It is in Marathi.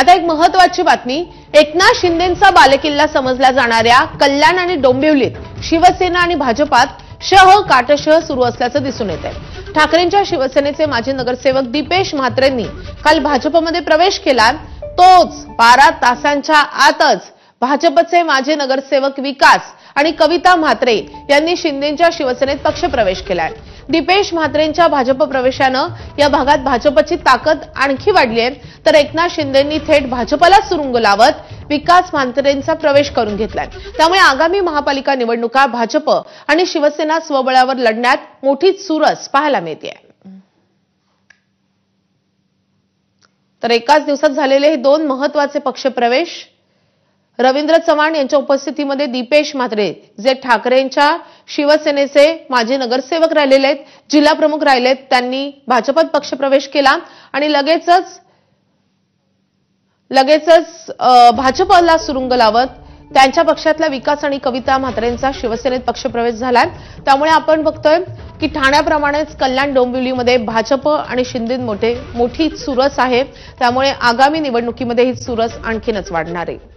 आता एक महत्त्वाची बातमी, एकनाथ शिंदेंचा बालेकिल्ला समजल्या जाणाऱ्या कल्याण आणि डोंबिवलीत शिवसेना आणि भाजपात काटशह सुरू असल्याचं दिसून येत आहे। ठाकरेंच्या शिवसेनेचे माजी नगरसेवक दीपेश म्हात्रेंनी काल भाजपमध्ये प्रवेश केला। तोच 12 तासांच्या आतच भाजपचे माजी नगरसेवक विकास आणि कविता म्हात्रे यांनी शिंदेंच्या शिवसेनेत पक्षप्रवेश केलाय। दीपेश म्हात्रेंच्या भाजप प्रवेशानं या भागात भाजपची ताकद आणखी वाढली आहे, तर एकनाथ शिंदेंनी थेट भाजपला सुरुंग लावत विकास म्हात्रेंचा प्रवेश करून घेतलाय। त्यामुळे आगामी महापालिका निवडणुका भाजप आणि शिवसेना स्वबळावर लढण्यात मोठी चुरस पाहायला मिळते। तर एकाच दिवसात झालेले हे दोन महत्त्वाचे पक्षप्रवेश, रवींद्र चव्हाण यांच्या उपस्थितीमध्ये दीपेश म्हात्रे जे ठाकरेंच्या शिवसेनेचे माजी नगरसेवक राहिलेले आहेत, जिल्हा प्रमुख राहिलेत, त्यांनी भाजपात पक्षप्रवेश केला आणि लगेचच भाजपला सुरुंग लावत त्यांच्या पक्षातल्या विकास आणि कविता म्हात्रेंचा शिवसेनेत पक्षप्रवेश झालाय। त्यामुळे आपण बघतोय की ठाण्याप्रमाणेच कल्याण डोंबिवलीमध्ये भाजप आणि शिंदेंमध्ये मोठी चुरस आहे। त्यामुळे आगामी निवडणुकीमध्ये ही चुरस आणखीनच वाढणार आहे।